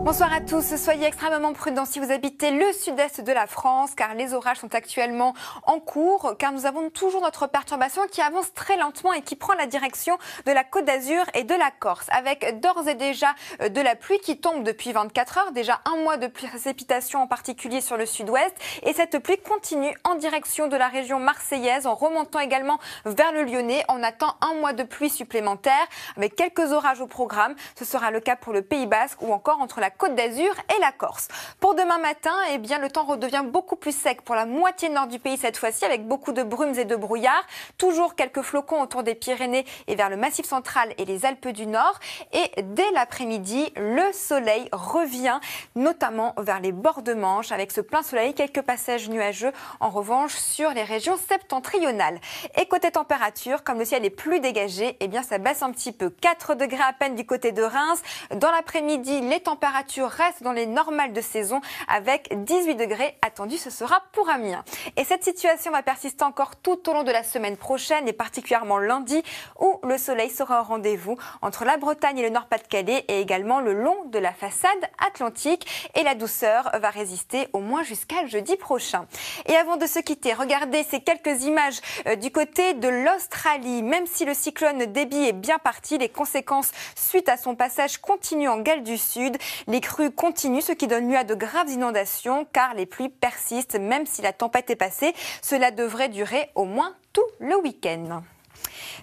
Bonsoir à tous, soyez extrêmement prudents si vous habitez le sud-est de la France car les orages sont actuellement en cours, car nous avons toujours notre perturbation qui avance très lentement et qui prend la direction de la Côte d'Azur et de la Corse, avec d'ores et déjà de la pluie qui tombe depuis 24 heures, déjà un mois de précipitations en particulier sur le sud-ouest, et cette pluie continue en direction de la région marseillaise en remontant également vers le Lyonnais. On attend un mois de pluie supplémentaire avec quelques orages au programme. Ce sera le cas pour le Pays Basque ou encore entre la Côte d'Azur et la Corse. Pour demain matin, eh bien, le temps redevient beaucoup plus sec pour la moitié nord du pays cette fois-ci, avec beaucoup de brumes et de brouillards. Toujours quelques flocons autour des Pyrénées et vers le Massif central et les Alpes du Nord. Et dès l'après-midi, le soleil revient, notamment vers les bords de Manche, avec ce plein soleil, quelques passages nuageux en revanche sur les régions septentrionales. Et côté température, comme le ciel est plus dégagé, eh bien, ça baisse un petit peu. 4 degrés à peine du côté de Reims. Dans l'après-midi, les températures restent dans les normales de saison avec 18 degrés attendus, ce sera pour Amiens. Et cette situation va persister encore tout au long de la semaine prochaine et particulièrement lundi où le soleil sera au rendez-vous entre la Bretagne et le Nord-Pas-de-Calais et également le long de la façade atlantique, et la douceur va résister au moins jusqu'à jeudi prochain. Et avant de se quitter, regardez ces quelques images du côté de l'Australie. Même si le cyclone Debbie est bien parti, les conséquences suite à son passage continuent en Galles du Sud. Les crues continuent, ce qui donne lieu à de graves inondations car les pluies persistent. Même si la tempête est passée, cela devrait durer au moins tout le week-end.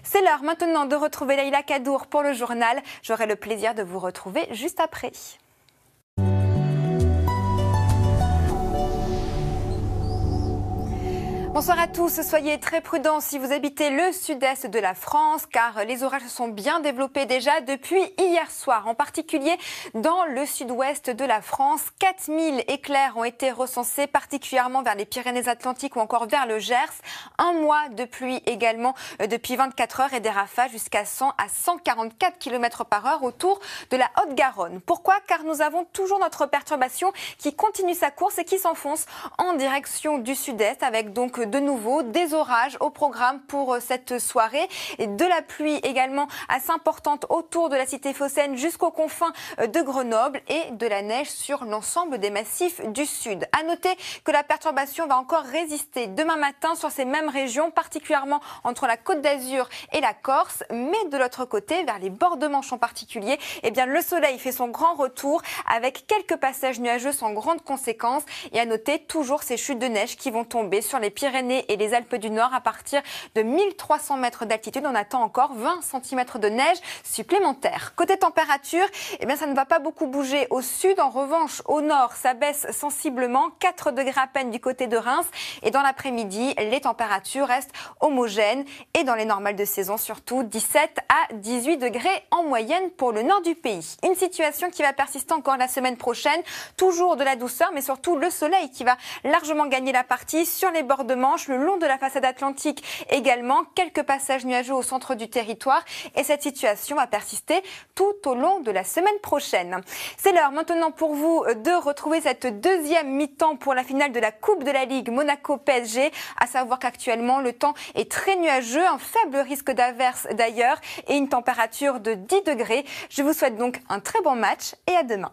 C'est l'heure maintenant de retrouver Leïla Kadour pour le journal. J'aurai le plaisir de vous retrouver juste après. Bonsoir à tous, soyez très prudents si vous habitez le sud-est de la France car les orages se sont bien développés déjà depuis hier soir, en particulier dans le sud-ouest de la France. 4000 éclairs ont été recensés particulièrement vers les Pyrénées-Atlantiques ou encore vers le Gers. Un mois de pluie également depuis 24 heures et des rafales jusqu'à 100 à 144 km/h autour de la Haute-Garonne. Pourquoi? Car nous avons toujours notre perturbation qui continue sa course et qui s'enfonce en direction du sud-est avec donc de nouveau des orages au programme pour cette soirée et de la pluie également assez importante autour de la cité phocéenne jusqu'aux confins de Grenoble et de la neige sur l'ensemble des massifs du sud. À noter que la perturbation va encore résister demain matin sur ces mêmes régions, particulièrement entre la Côte d'Azur et la Corse, mais de l'autre côté, vers les bords de Manche en particulier, eh bien le soleil fait son grand retour avec quelques passages nuageux sans grandes conséquences, et à noter toujours ces chutes de neige qui vont tomber sur les Pyrénées et les Alpes du Nord à partir de 1300 mètres d'altitude. On attend encore 20 cm de neige supplémentaire. Côté température, eh bien, ça ne va pas beaucoup bouger au sud. En revanche, au nord, ça baisse sensiblement. 4 degrés à peine du côté de Reims. Et dans l'après-midi, les températures restent homogènes. Et dans les normales de saison, surtout 17 à 18 degrés en moyenne pour le nord du pays. Une situation qui va persister encore la semaine prochaine. Toujours de la douceur, mais surtout le soleil qui va largement gagner la partie sur les bords de Manche, le long de la façade atlantique également, quelques passages nuageux au centre du territoire, et cette situation va persister tout au long de la semaine prochaine. C'est l'heure maintenant pour vous de retrouver cette deuxième mi-temps pour la finale de la Coupe de la Ligue Monaco-PSG, à savoir qu'actuellement le temps est très nuageux, un faible risque d'averse d'ailleurs et une température de 10 degrés. Je vous souhaite donc un très bon match et à demain.